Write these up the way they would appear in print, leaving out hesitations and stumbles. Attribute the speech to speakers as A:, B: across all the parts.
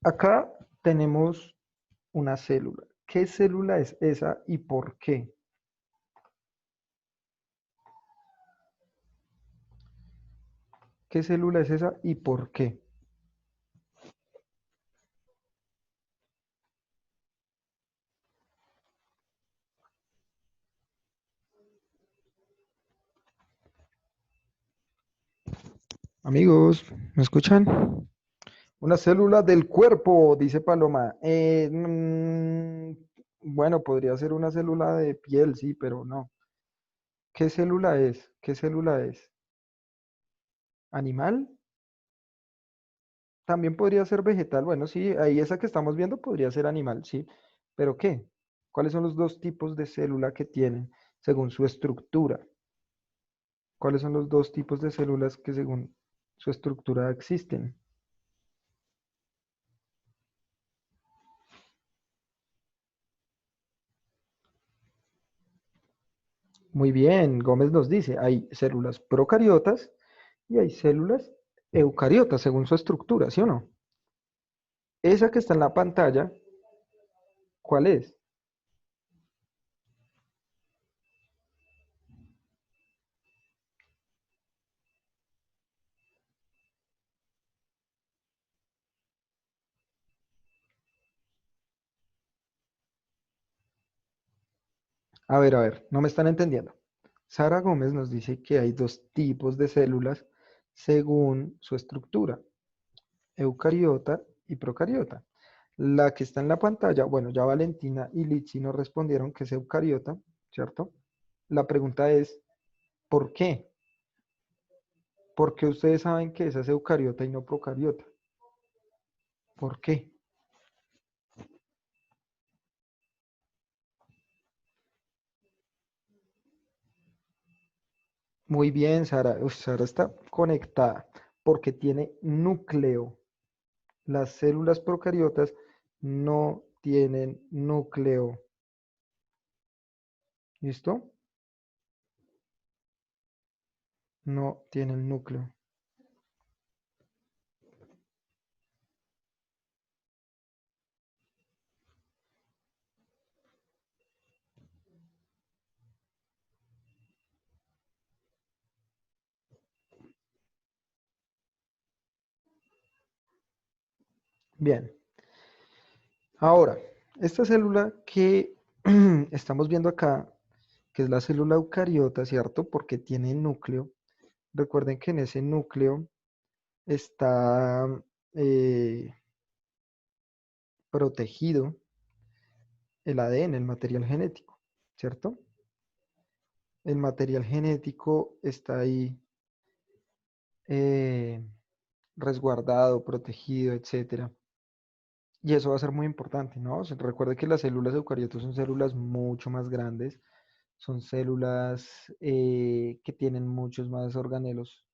A: Acá tenemos una célula. ¿Qué célula es esa y por qué? ¿Qué célula es esa y por qué? Amigos, ¿me escuchan? Una célula del cuerpo, dice Paloma. Bueno, podría ser una célula de piel, sí, pero no. ¿Qué célula es? ¿Qué célula es? ¿Animal? También podría ser vegetal. Bueno, sí, ahí esa que estamos viendo podría ser animal, sí. ¿Pero qué? ¿Cuáles son los dos tipos de célula que tienen según su estructura? ¿Cuáles son los dos tipos de células que según su estructura existen? Muy bien, Gómez nos dice, hay células procariotas y hay células eucariotas según su estructura, ¿sí o no? Esa que está en la pantalla, ¿cuál es? A ver, no me están entendiendo. Sara Gómez nos dice que hay dos tipos de células según su estructura, eucariota y procariota. La que está en la pantalla, bueno, ya Valentina y Litsi nos respondieron que es eucariota, ¿cierto? La pregunta es, ¿por qué? ¿Por qué ustedes saben que esa es eucariota y no procariota? ¿Por qué? Muy bien, Sara. Uf, Sara está conectada porque tiene núcleo. Las células procariotas no tienen núcleo. ¿Listo? No tienen núcleo. Bien. Ahora, esta célula que estamos viendo acá, que es la célula eucariota, ¿cierto? Porque tiene núcleo. Recuerden que en ese núcleo está eh, protegido el ADN, el material genético, ¿cierto? El material genético está ahí eh, resguardado, protegido, etcétera. Y eso va a ser muy importante, ¿no? O sea, recuerde que las células eucariotas son células mucho más grandes, son células que tienen muchos más organelos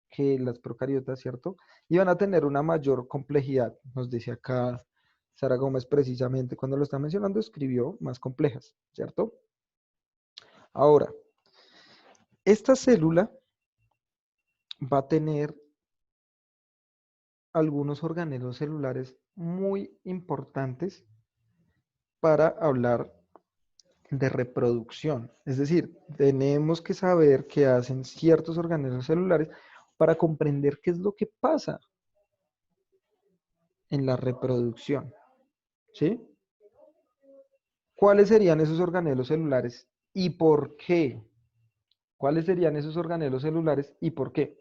A: que las procariotas, ¿cierto? Y van a tener una mayor complejidad, nos dice acá Sara Gómez precisamente cuando lo está mencionando, escribió más complejas, ¿cierto? Ahora, esta célula va a tener algunos organelos celulares muy importantes para hablar de reproducción. Es decir, tenemos que saber qué hacen ciertos organelos celulares para comprender qué es lo que pasa en la reproducción. ¿Sí? ¿Cuáles serían esos organelos celulares y por qué? ¿Cuáles serían esos organelos celulares y por qué?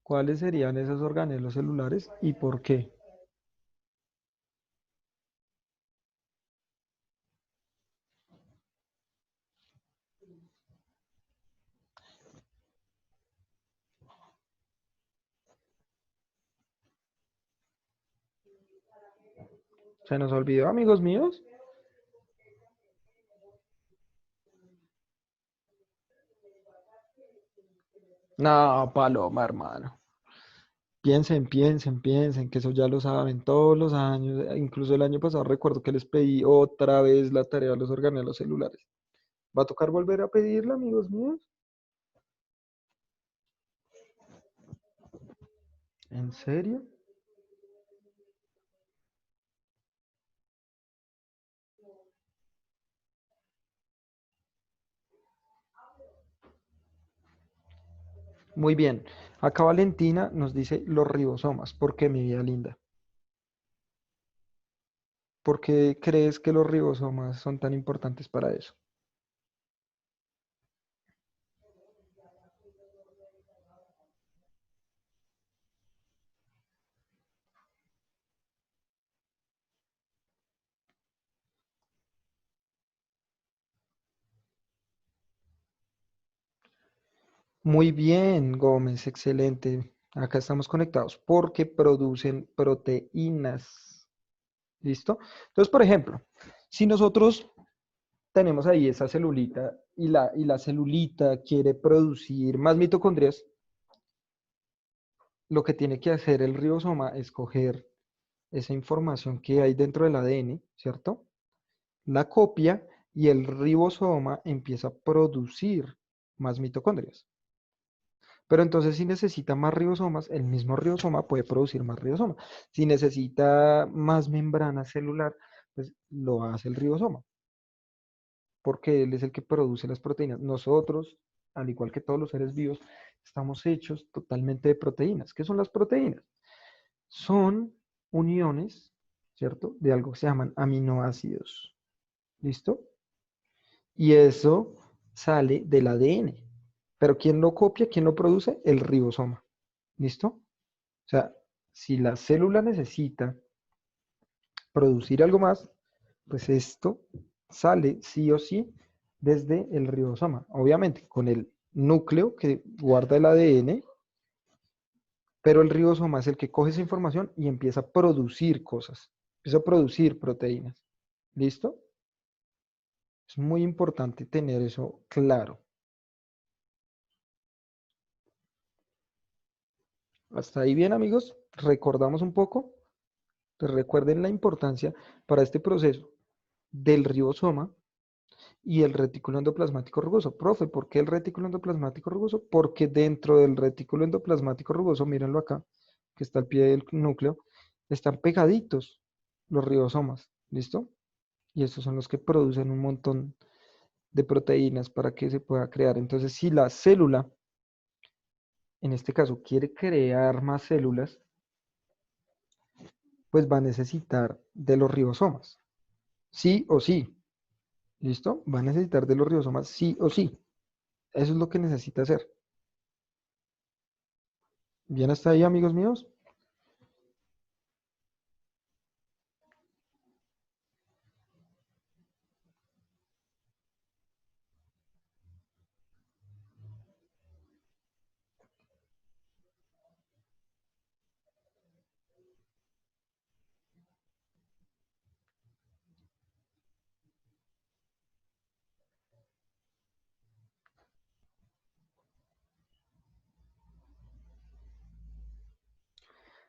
A: ¿Cuáles serían esos organelos celulares y por qué? ¿Se nos olvidó, amigos míos? No, Paloma, hermano. Piensen, que eso ya lo saben todos los años. Incluso el año pasado recuerdo que les pedí otra vez la tarea a los organelos celulares. ¿Va a tocar volver a pedirla, amigos míos? ¿En serio? Muy bien. Acá Valentina nos dice los ribosomas. ¿Por qué, mi vida linda? ¿Por qué crees que los ribosomas son tan importantes para eso? Muy bien, Gómez, excelente. Acá estamos conectados porque producen proteínas. ¿Listo? Entonces, por ejemplo, si nosotros tenemos ahí esa celulita y la celulita quiere producir más mitocondrias, lo que tiene que hacer el ribosoma es coger esa información que hay dentro del ADN, ¿cierto? La copia y el ribosoma empieza a producir más mitocondrias. Pero entonces si necesita más ribosomas, el mismo ribosoma puede producir más ribosomas. Si necesita más membrana celular, pues lo hace el ribosoma, porque él es el que produce las proteínas. Nosotros, al igual que todos los seres vivos, estamos hechos totalmente de proteínas. ¿Qué son las proteínas? Son uniones, ¿cierto? De algo que se llaman aminoácidos. ¿Listo? Y eso sale del ADN. Pero ¿quién lo copia? ¿Quién lo produce? El ribosoma. ¿Listo? O sea, si la célula necesita producir algo más, pues esto sale sí o sí desde el ribosoma. Obviamente, con el núcleo que guarda el ADN, pero el ribosoma es el que coge esa información y empieza a producir cosas, empieza a producir proteínas. ¿Listo? Es muy importante tener eso claro. Hasta ahí bien, amigos. Recordamos un poco. Recuerden la importancia para este proceso del ribosoma y el retículo endoplasmático rugoso. Profe, ¿por qué el retículo endoplasmático rugoso? Porque dentro del retículo endoplasmático rugoso, mírenlo acá, que está al pie del núcleo, están pegaditos los ribosomas. ¿Listo? Y estos son los que producen un montón de proteínas para que se pueda crear. Entonces, si la célula, en este caso, quiere crear más células, pues va a necesitar de los ribosomas. Sí o sí. ¿Listo? Va a necesitar de los ribosomas sí o sí. Eso es lo que necesita hacer. ¿Bien hasta ahí, amigos míos?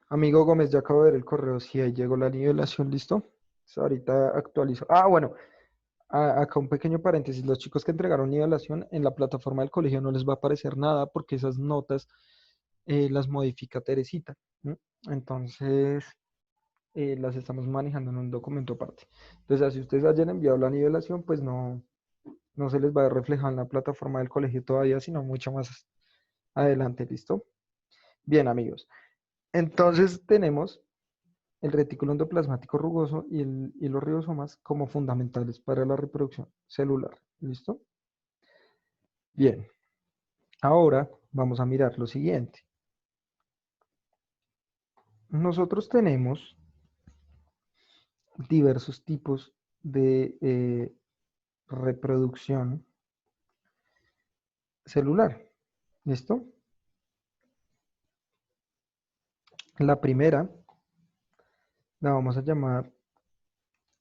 A: Amigo Gómez, ya acabo de ver el correo. Sí, ahí llegó la nivelación, ¿listo? Pues ahorita actualizo. Ah, bueno, acá un pequeño paréntesis. Los chicos que entregaron nivelación en la plataforma del colegio no les va a aparecer nada porque esas notas las modifica Teresita. ¿M? Entonces, las estamos manejando en un documento aparte. Entonces, si ustedes hayan enviado la nivelación, pues no se les va a reflejar en la plataforma del colegio todavía, sino mucho más adelante, ¿listo? Bien, amigos. Entonces, tenemos el retículo endoplasmático rugoso y los ribosomas como fundamentales para la reproducción celular. ¿Listo? Bien, ahora vamos a mirar lo siguiente. Nosotros tenemos diversos tipos de reproducción celular. ¿Listo? La primera la vamos a llamar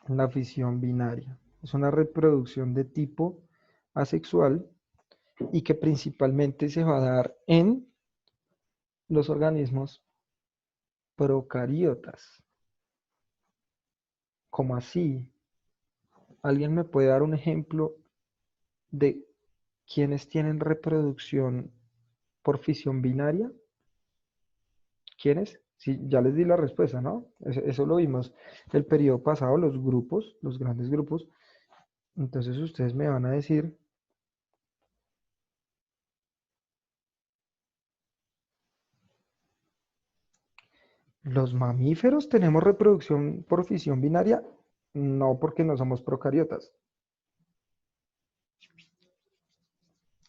A: la fisión binaria. Es una reproducción de tipo asexual y que principalmente se va a dar en los organismos procariotas. ¿Cómo así? ¿Alguien me puede dar un ejemplo de quienes tienen reproducción por fisión binaria? ¿Quiénes? Sí, ya les di la respuesta, ¿no? Eso lo vimos el periodo pasado, los grupos, los grandes grupos. Entonces ustedes me van a decir, ¿los mamíferos tenemos reproducción por fisión binaria? No, porque no somos procariotas.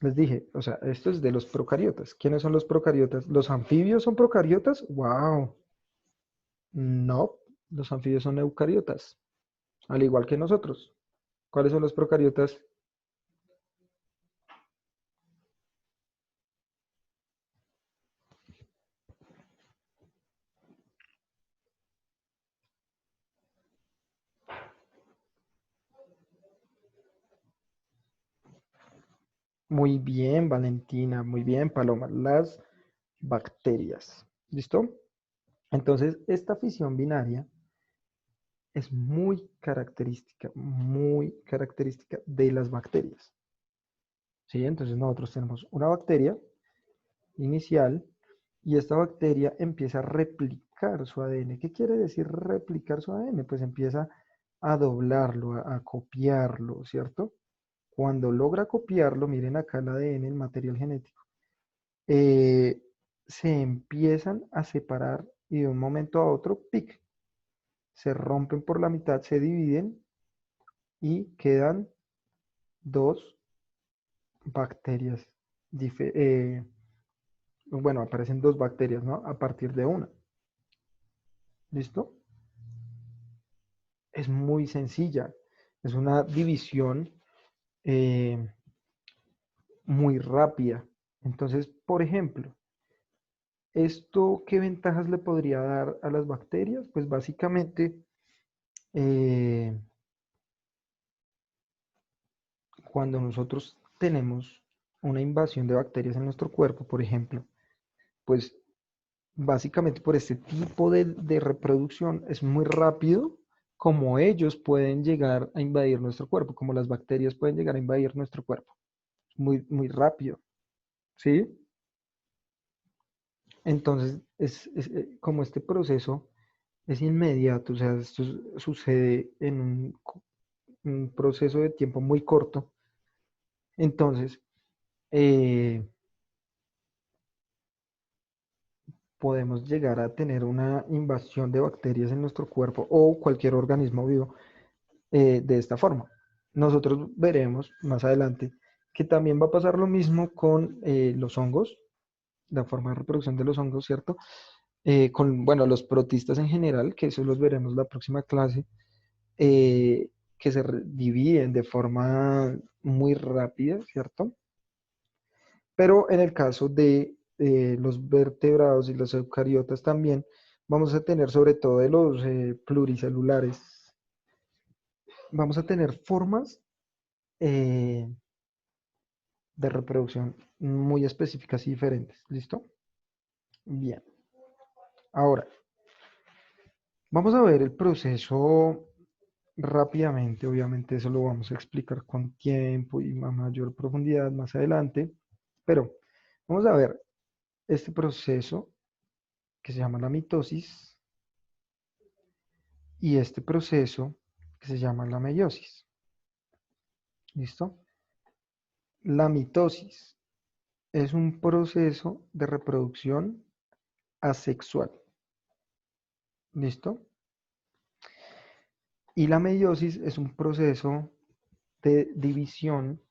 A: Les dije, o sea, esto es de los procariotas. ¿Quiénes son los procariotas? ¿Los anfibios son procariotas? ¡Wow! No, los anfibios son eucariotas, al igual que nosotros. ¿Cuáles son los procariotas? Muy bien, Valentina, muy bien, Paloma. Las bacterias. ¿Listo? Entonces, esta fisión binaria es muy característica de las bacterias. ¿Sí? Entonces nosotros tenemos una bacteria inicial y esta bacteria empieza a replicar su ADN. ¿Qué quiere decir replicar su ADN? Pues empieza a doblarlo, a copiarlo, ¿cierto? Cuando logra copiarlo, miren acá el ADN, el material genético, eh, se empiezan a separar y de un momento a otro, ¡pic! Se rompen por la mitad, se dividen y quedan dos bacterias. Bueno, aparecen dos bacterias, ¿no? A partir de una. ¿Listo? Es muy sencilla. Es una división eh, muy rápida. Entonces, por ejemplo, ¿esto qué ventajas le podría dar a las bacterias? Pues básicamente, eh, cuando nosotros tenemos una invasión de bacterias en nuestro cuerpo, por ejemplo, pues básicamente por este tipo de reproducción es muy rápido como ellos pueden llegar a invadir nuestro cuerpo, como las bacterias pueden llegar a invadir nuestro cuerpo. Muy, muy rápido, ¿sí? Entonces, como este proceso es inmediato, o sea, esto sucede en un proceso de tiempo muy corto, entonces eh, podemos llegar a tener una invasión de bacterias en nuestro cuerpo o cualquier organismo vivo de esta forma. Nosotros veremos más adelante que también va a pasar lo mismo con los hongos, la forma de reproducción de los hongos, ¿cierto? Con, bueno, los protistas en general, que eso los veremos la próxima clase, que dividen de forma muy rápida, ¿cierto? Pero en el caso de los vertebrados y los eucariotas también, vamos a tener sobre todo de los pluricelulares, vamos a tener formas eh, de reproducción muy específicas y diferentes. ¿Listo? Bien. Ahora, vamos a ver el proceso rápidamente. Obviamente eso lo vamos a explicar con tiempo y a mayor profundidad más adelante. Pero vamos a ver este proceso que se llama la mitosis y este proceso que se llama la meiosis. ¿Listo? La mitosis es un proceso de reproducción asexual. ¿Listo? Y la meiosis es un proceso de división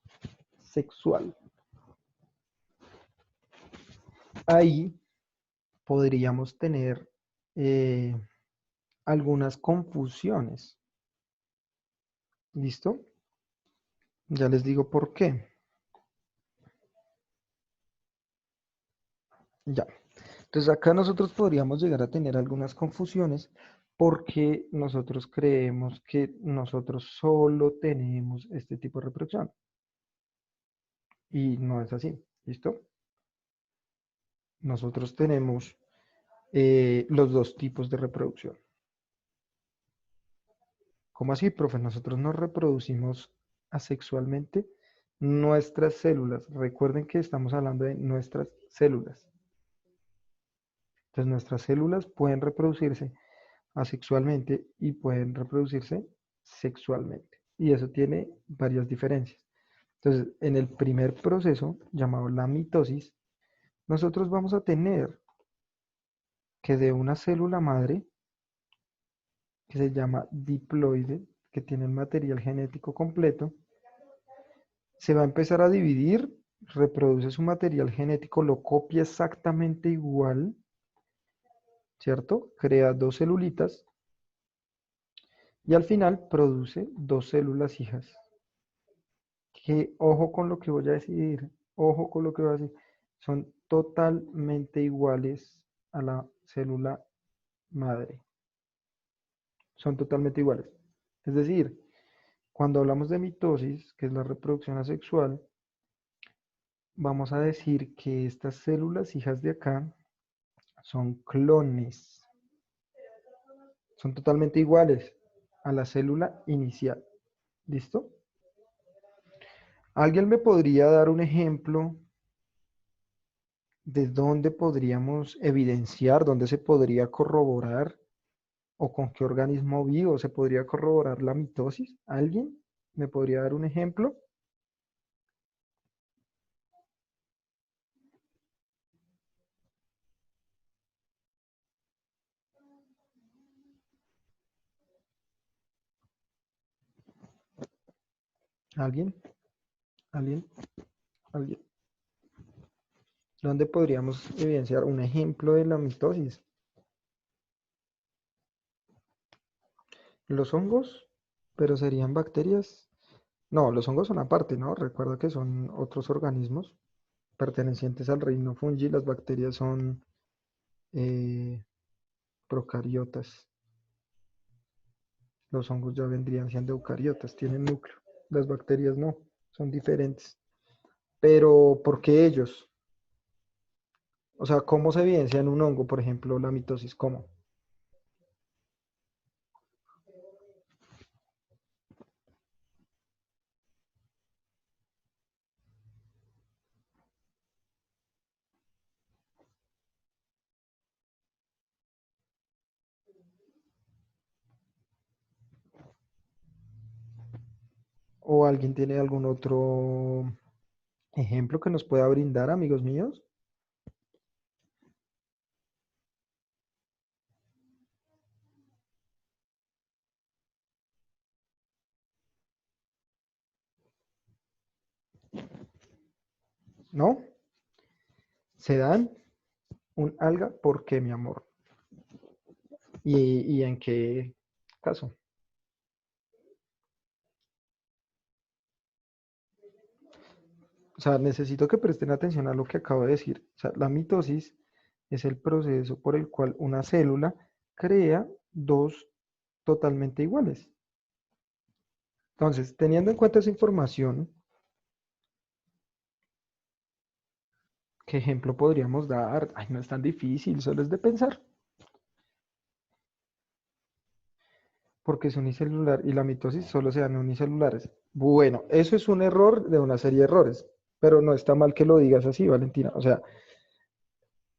A: sexual. Ahí podríamos tener eh, algunas confusiones. ¿Listo? Ya les digo por qué. Ya. Entonces acá nosotros podríamos llegar a tener algunas confusiones porque nosotros creemos que nosotros solo tenemos este tipo de reproducción. Y no es así, ¿listo? Nosotros tenemos los dos tipos de reproducción. ¿Cómo así, profe? Nosotros nos reproducimos asexualmente nuestras células. Recuerden que estamos hablando de nuestras células. Entonces, nuestras células pueden reproducirse asexualmente y pueden reproducirse sexualmente. Y eso tiene varias diferencias. Entonces, en el primer proceso, llamado la mitosis, nosotros vamos a tener que de una célula madre, que se llama diploide, que tiene el material genético completo, se va a empezar a dividir, reproduce su material genético, lo copia exactamente igual, ¿cierto? Crea dos celulitas y al final produce dos células hijas. Que ojo con lo que voy a decir, ojo con lo que voy a decir, son totalmente iguales a la célula madre, son totalmente iguales. Es decir, cuando hablamos de mitosis, que es la reproducción asexual, vamos a decir que estas células hijas de acá son clones, son totalmente iguales a la célula inicial. ¿Listo? ¿Alguien me podría dar un ejemplo de dónde podríamos evidenciar, dónde se podría corroborar o con qué organismo vivo se podría corroborar la mitosis? ¿Alguien me podría dar un ejemplo? ¿Alguien? ¿Alguien? ¿Alguien? ¿Dónde podríamos evidenciar un ejemplo de la mitosis? ¿Los hongos? ¿Pero serían bacterias? No, los hongos son aparte, ¿no? Recuerda que son otros organismos pertenecientes al reino fungi. Las bacterias son eh, procariotas. Los hongos ya vendrían siendo eucariotas, tienen núcleo. Las bacterias no, son diferentes. Pero, ¿por qué ellos? O sea, ¿cómo se evidencia en un hongo, por ejemplo, la mitosis? ¿Cómo? ¿O alguien tiene algún otro ejemplo que nos pueda brindar, amigos míos? ¿No? ¿Se dan un alga? ¿Por qué, mi amor? ¿Y en qué caso? O sea, necesito que presten atención a lo que acabo de decir. O sea, la mitosis es el proceso por el cual una célula crea dos totalmente iguales. Entonces, teniendo en cuenta esa información, ¿qué ejemplo podríamos dar? Ay, no es tan difícil, solo es de pensar. Porque es unicelular y la mitosis solo se dan unicelulares. Bueno, eso es un error de una serie de errores, pero no está mal que lo digas así, Valentina. O sea,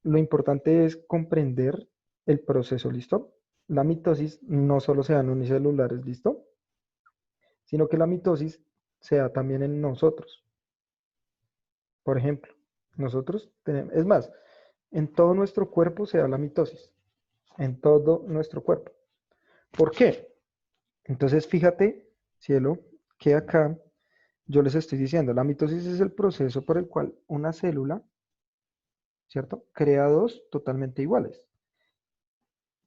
A: lo importante es comprender el proceso, ¿listo? La mitosis no solo se da en unicelulares, ¿listo? Sino que la mitosis se da también en nosotros. Por ejemplo, nosotros tenemos, es más, en todo nuestro cuerpo se da la mitosis, en todo nuestro cuerpo. ¿Por qué? Entonces, fíjate, cielo, que acá yo les estoy diciendo, la mitosis es el proceso por el cual una célula, ¿cierto? Crea dos totalmente iguales.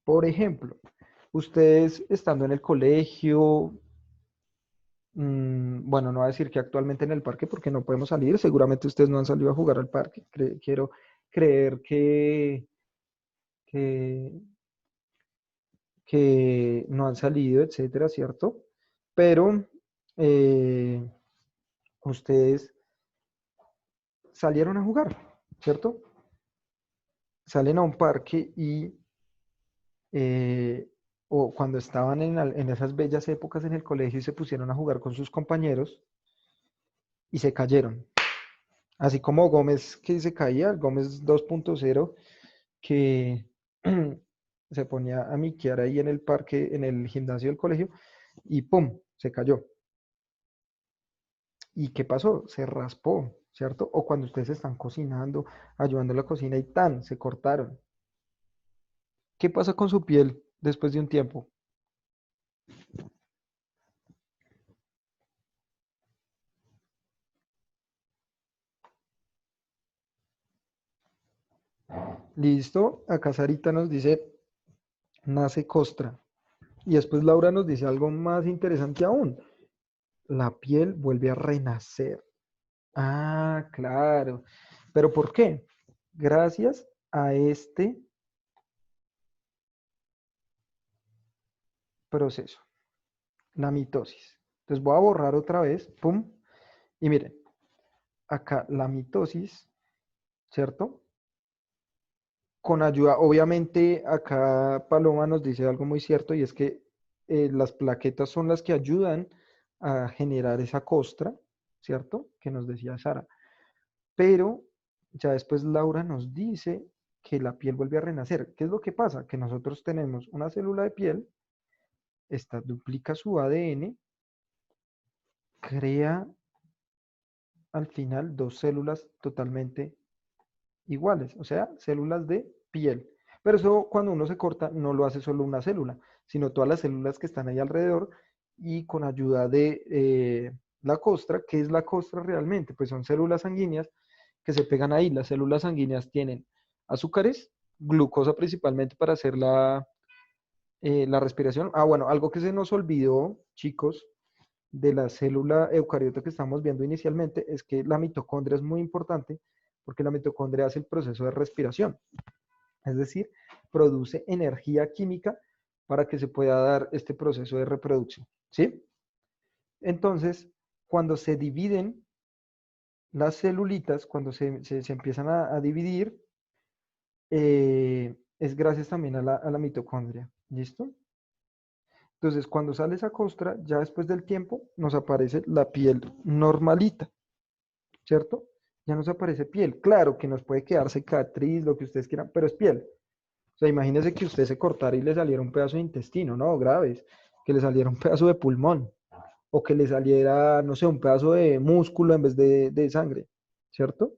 A: Por ejemplo, ustedes estando en el colegio, bueno, no voy a decir que actualmente en el parque porque no podemos salir, seguramente ustedes no han salido a jugar al parque, quiero creer que, que no han salido, etcétera, ¿cierto? Pero ustedes salieron a jugar, ¿cierto? Salen a un parque y eh, o cuando estaban en esas bellas épocas en el colegio y se pusieron a jugar con sus compañeros y se cayeron. Así como Gómez que se caía, el Gómez 2.0 que se ponía a miquear ahí en el parque, en el gimnasio del colegio y ¡pum! Se cayó. ¿Y qué pasó? Se raspó, ¿cierto? O cuando ustedes están cocinando, ayudando en la cocina y tan, se cortaron. ¿Qué pasa con su piel después de un tiempo? Listo, acá Sarita nos dice, nace costra. Y después Laura nos dice algo más interesante aún. La piel vuelve a renacer. Ah, claro. ¿Pero por qué? Gracias a este proceso, la mitosis. Entonces voy a borrar otra vez, pum, y miren, acá la mitosis, ¿cierto? Con ayuda, obviamente acá Paloma nos dice algo muy cierto y es que las plaquetas son las que ayudan a generar esa costra, ¿cierto? Que nos decía Sara. Pero ya después Laura nos dice que la piel vuelve a renacer. ¿Qué es lo que pasa? Que nosotros tenemos una célula de piel, esta duplica su ADN, crea al final dos células totalmente iguales, o sea, células de piel. Pero eso cuando uno se corta no lo hace solo una célula, sino todas las células que están ahí alrededor y con ayuda de la costra. ¿Qué es la costra realmente? Pues son células sanguíneas que se pegan ahí. Las células sanguíneas tienen azúcares, glucosa principalmente para hacer la respiración. Ah, bueno, algo que se nos olvidó, chicos, de la célula eucariota que estamos viendo inicialmente es que la mitocondria es muy importante porque la mitocondria hace el proceso de respiración, es decir, produce energía química para que se pueda dar este proceso de reproducción, ¿sí? Entonces, cuando se dividen las celulitas, cuando se empiezan a dividir, es gracias también a la mitocondria, ¿listo? Entonces, cuando sale esa costra, ya después del tiempo, nos aparece la piel normalita, ¿cierto? Ya nos aparece piel. Claro que nos puede quedar cicatriz, lo que ustedes quieran, pero es piel. O sea, imagínese que usted se cortara y le saliera un pedazo de intestino, ¿no? Graves. Que le saliera un pedazo de pulmón. O que le saliera, no sé, un pedazo de músculo en vez de sangre, ¿cierto?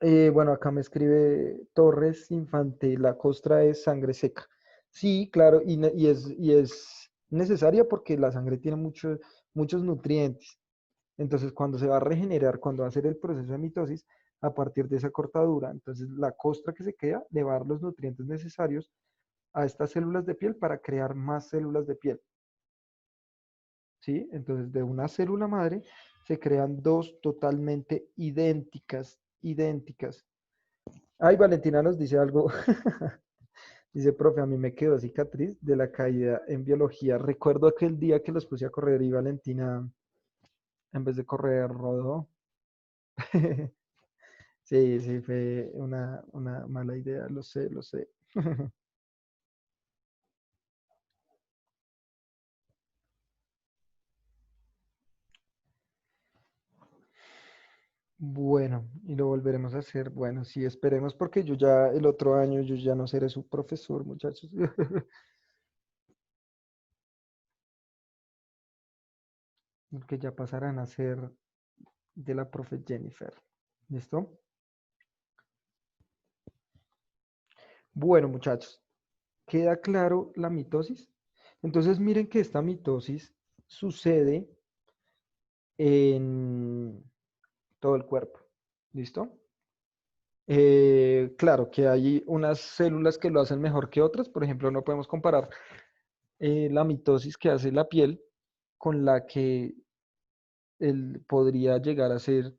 A: Bueno, acá me escribe Torres Infante, la costra es sangre seca. Sí, claro, y es necesaria porque la sangre tiene muchos nutrientes. Entonces, cuando se va a regenerar, cuando va a hacer el proceso de mitosis, a partir de esa cortadura, entonces la costra que se queda le va a dar los nutrientes necesarios a estas células de piel para crear más células de piel, ¿sí? Entonces, de una célula madre se crean dos totalmente idénticas, idénticas. Ay, Valentina nos dice algo. Dice, profe, a mí me quedó cicatriz de la caída en biología. Recuerdo aquel día que los puse a correr y Valentina, en vez de correr, rodó. Sí, sí, fue una mala idea, lo sé, lo sé. Bueno, y lo volveremos a hacer. Bueno, sí, esperemos porque yo ya el otro año yo ya no seré su profesor, muchachos. Porque ya pasarán a ser de la profe Jennifer. ¿Listo? Bueno, muchachos, ¿queda claro la mitosis? Entonces miren que esta mitosis sucede en todo el cuerpo. ¿Listo? Claro que hay unas células que lo hacen mejor que otras. Por ejemplo, no podemos comparar la mitosis que hace la piel con la que podría llegar a ser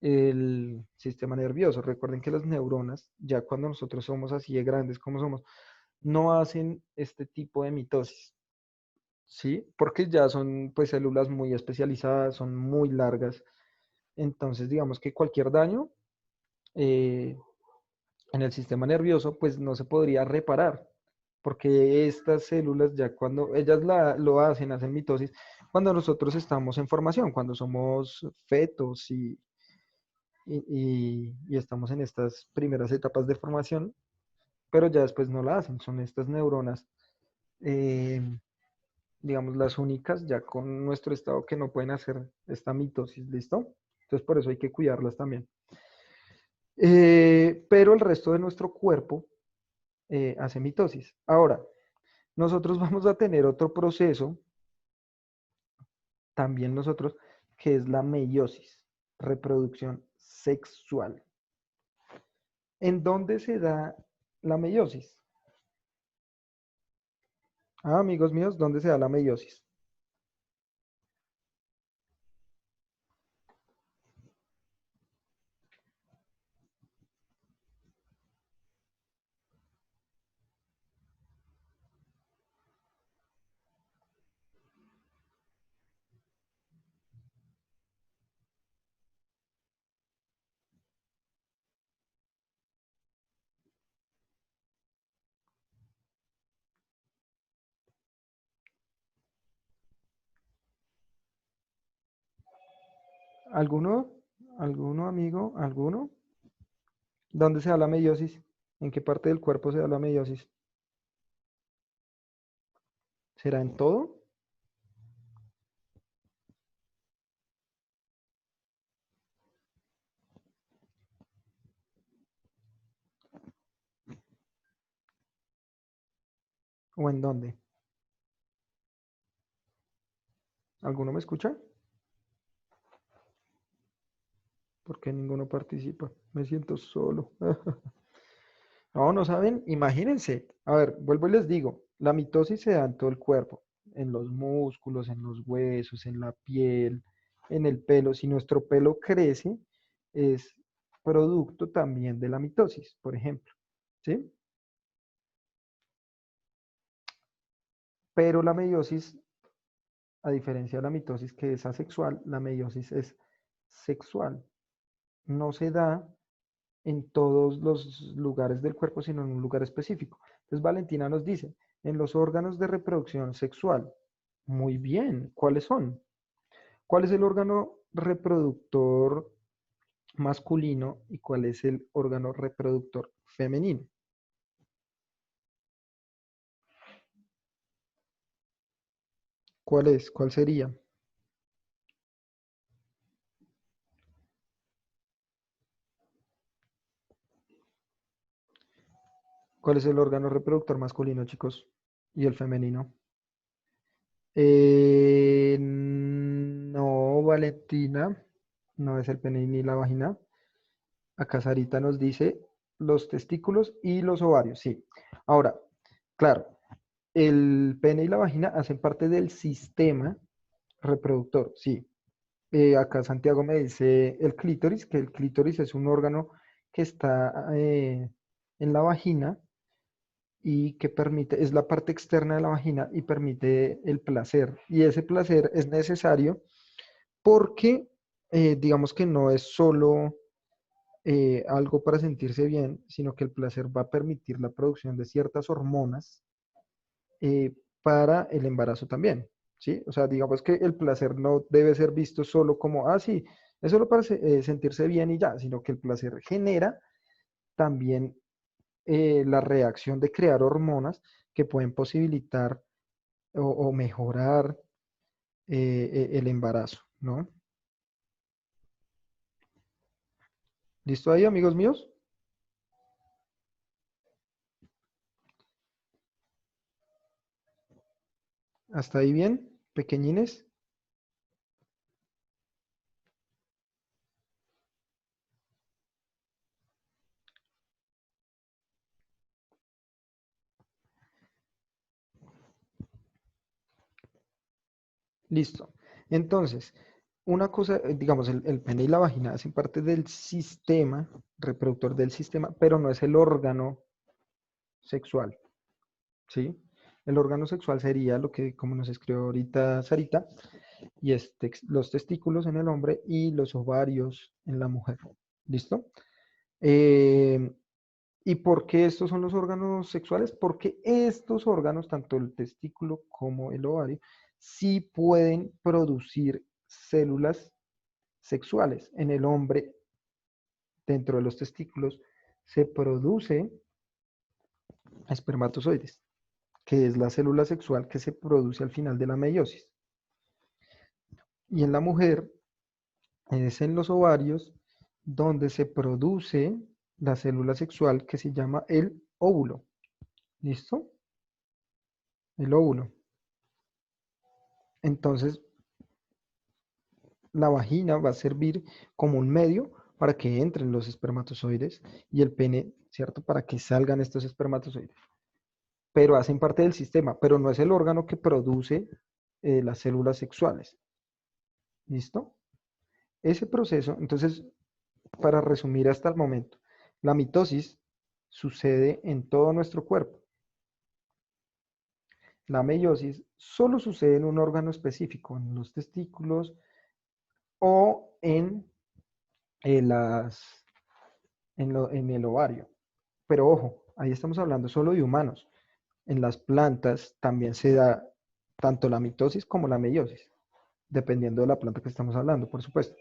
A: el sistema nervioso. Recuerden que las neuronas, ya cuando nosotros somos así de grandes como somos, no hacen este tipo de mitosis, ¿sí? Porque ya son pues células muy especializadas, son muy largas. Entonces, digamos que cualquier daño eh, en el sistema nervioso, pues no se podría reparar, porque estas células ya cuando ellas lo hacen mitosis, cuando nosotros estamos en formación, cuando somos fetos y estamos en estas primeras etapas de formación, pero ya después no la hacen, son estas neuronas, eh, digamos, las únicas ya con nuestro estado que no pueden hacer esta mitosis, ¿listo? Entonces por eso hay que cuidarlas también. Pero el resto de nuestro cuerpo hace mitosis. Ahora, nosotros vamos a tener otro proceso, también nosotros, que es la meiosis, reproducción sexual. ¿En dónde se da la meiosis? Ah, amigos míos, ¿dónde se da la meiosis? ¿Alguno? ¿Alguno, amigo? ¿Alguno? ¿Dónde se da la meiosis? ¿En qué parte del cuerpo se da la meiosis? ¿Será en todo o en dónde? ¿Alguno me escucha? Porque ninguno participa. Me siento solo. No, no saben, imagínense. A ver, vuelvo y les digo, la mitosis se da en todo el cuerpo, en los músculos, en los huesos, en la piel, en el pelo. Si nuestro pelo crece, es producto también de la mitosis, por ejemplo. ¿Sí? Pero la meiosis, a diferencia de la mitosis que es asexual, la meiosis es sexual. No se da en todos los lugares del cuerpo, sino en un lugar específico. Entonces Valentina nos dice, en los órganos de reproducción sexual. Muy bien, ¿cuáles son? ¿Cuál es el órgano reproductor masculino y cuál es el órgano reproductor femenino? ¿Cuál es? ¿Cuál sería? ¿Cuál es el órgano reproductor masculino, chicos? ¿Y el femenino? No, Valentina, no es el pene ni la vagina. Acá Sarita nos dice los testículos y los ovarios, sí. Ahora, claro, el pene y la vagina hacen parte del sistema reproductor, sí. Acá Santiago me dice el clítoris, que el clítoris es un órgano que está en la vagina y que permite, es la parte externa de la vagina y permite el placer. Y ese placer es necesario porque, digamos que no es solo algo para sentirse bien, sino que el placer va a permitir la producción de ciertas hormonas para el embarazo también, ¿sí? O sea, digamos que el placer no debe ser visto solo como, ah, sí, es solo para sentirse bien y ya, sino que el placer genera también la reacción de crear hormonas que pueden posibilitar o mejorar el embarazo, ¿no? ¿Listo ahí, amigos míos? ¿Hasta ahí bien, pequeñines? Listo. Entonces, una cosa, digamos, el pene y la vagina hacen parte del sistema reproductor del sistema, pero no es el órgano sexual, ¿sí? El órgano sexual sería lo que, como nos escribió ahorita Sarita, y es los testículos en el hombre y los ovarios en la mujer. ¿Listo? Eh, ¿Y por qué estos son los órganos sexuales? Porque estos órganos, tanto el testículo como el ovario, sí pueden producir células sexuales. En el hombre, dentro de los testículos, se produce espermatozoides, que es la célula sexual que se produce al final de la meiosis. Y en la mujer es en los ovarios donde se produce la célula sexual que se llama el óvulo. ¿Listo? El óvulo. Entonces, la vagina va a servir como un medio para que entren los espermatozoides y el pene, ¿cierto? Para que salgan estos espermatozoides. Pero hacen parte del sistema, pero no es el órgano que produce las células sexuales. ¿Listo? Ese proceso, entonces, para resumir hasta el momento, la mitosis sucede en todo nuestro cuerpo. La meiosis solo sucede en un órgano específico, en los testículos o las, en el ovario. Pero ojo, ahí estamos hablando solo de humanos. En las plantas también se da tanto la mitosis como la meiosis, dependiendo de la planta que estamos hablando, por supuesto.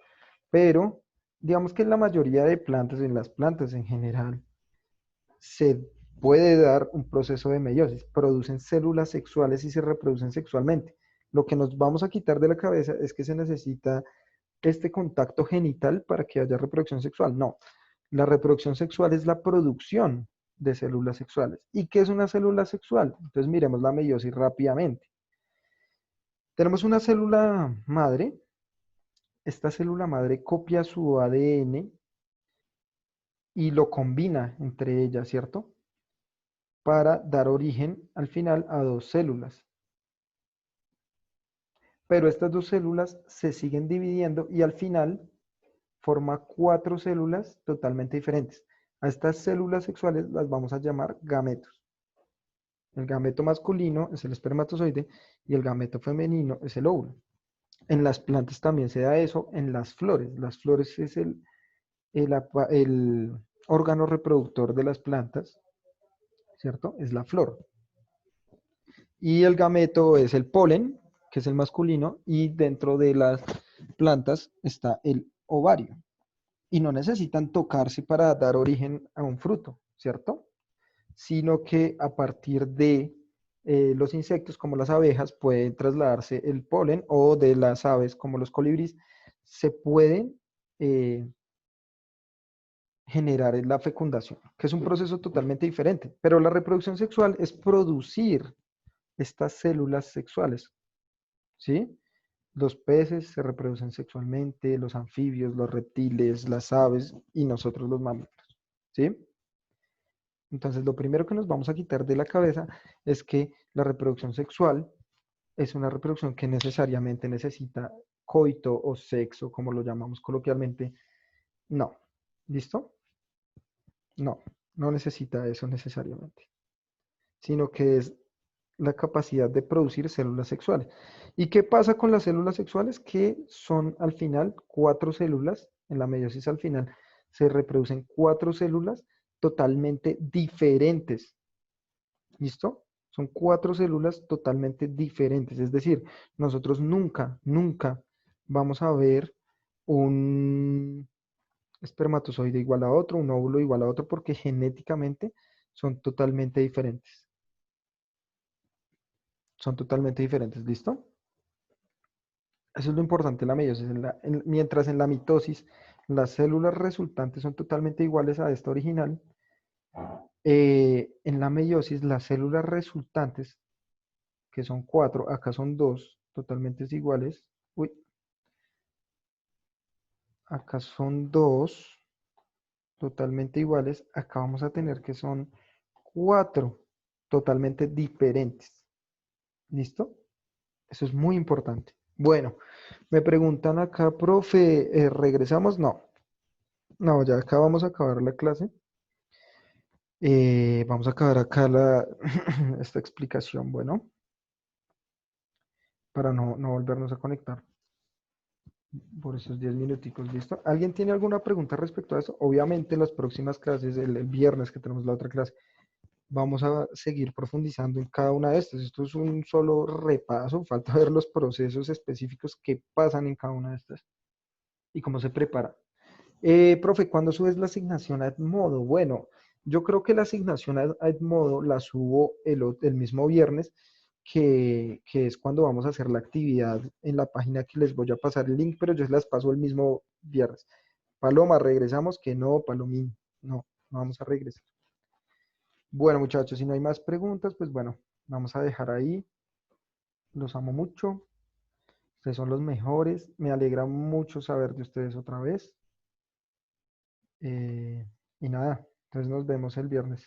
A: Pero digamos que en la mayoría de plantas, en las plantas en general, se puede dar un proceso de meiosis. Producen células sexuales y se reproducen sexualmente. Lo que nos vamos a quitar de la cabeza es que se necesita este contacto genital para que haya reproducción sexual. No, la reproducción sexual es la producción de células sexuales. ¿Y qué es una célula sexual? Entonces miremos la meiosis rápidamente. Tenemos una célula madre. Esta célula madre copia su ADN y lo combina entre ellas, ¿cierto? Para dar origen al final a dos células. Pero estas dos células se siguen dividiendo y al final forma cuatro células totalmente diferentes. A estas células sexuales las vamos a llamar gametos. El gameto masculino es el espermatozoide y el gameto femenino es el óvulo. En las plantas también se da eso, en las flores. Las flores es el órgano reproductor de las plantas, ¿cierto? Es la flor. Y el gameto es el polen, que es el masculino, y dentro de las plantas está el ovario. Y no necesitan tocarse para dar origen a un fruto, ¿cierto? Sino que a partir de los insectos como las abejas pueden trasladarse el polen o de las aves como los colibríes, se pueden generar la fecundación, que es un proceso totalmente diferente. Pero la reproducción sexual es producir estas células sexuales, ¿sí? Los peces se reproducen sexualmente, los anfibios, los reptiles, las aves y nosotros los mamíferos, ¿sí? Entonces, lo primero que nos vamos a quitar de la cabeza es que la reproducción sexual es una reproducción que necesariamente necesita coito o sexo, como lo llamamos coloquialmente. No. ¿Listo? No, no necesita eso necesariamente, sino que es la capacidad de producir células sexuales. ¿Y qué pasa con las células sexuales? Que son al final cuatro células, en la meiosis al final se reproducen cuatro células totalmente diferentes. ¿Listo? Son cuatro células totalmente diferentes. Es decir, nosotros nunca, nunca vamos a ver un espermatozoide igual a otro, un óvulo igual a otro, porque genéticamente son totalmente diferentes. Son totalmente diferentes, ¿listo? Eso es lo importante de la meiosis. Mientras en la mitosis las células resultantes son totalmente iguales a esta original, en la meiosis las células resultantes, que son cuatro, acá son dos, totalmente iguales. Uy, acá son dos, totalmente iguales. Acá vamos a tener que son cuatro, totalmente diferentes. ¿Listo? Eso es muy importante. Bueno, me preguntan acá, profe, ¿regresamos? No, no, ya acá vamos a acabar la clase. Vamos a acabar acá esta explicación. Bueno, para no volvernos a conectar por esos 10 minuticos, ¿listo? ¿Alguien tiene alguna pregunta respecto a eso? Obviamente en las próximas clases, el viernes que tenemos la otra clase, vamos a seguir profundizando en cada una de estas. Esto es un solo repaso, falta ver los procesos específicos que pasan en cada una de estas y cómo se prepara. Profe, ¿cuándo subes la asignación a Edmodo? Bueno, yo creo que la asignación a Edmodo la subo el mismo viernes, que es cuando vamos a hacer la actividad en la página que les voy a pasar el link, pero yo se las paso el mismo viernes. Paloma, regresamos, que no, Palomín, no vamos a regresar. Bueno, muchachos, si no hay más preguntas, pues bueno, vamos a dejar ahí. Los amo mucho. Ustedes son los mejores. Me alegra mucho saber de ustedes otra vez. Y nada, entonces nos vemos el viernes.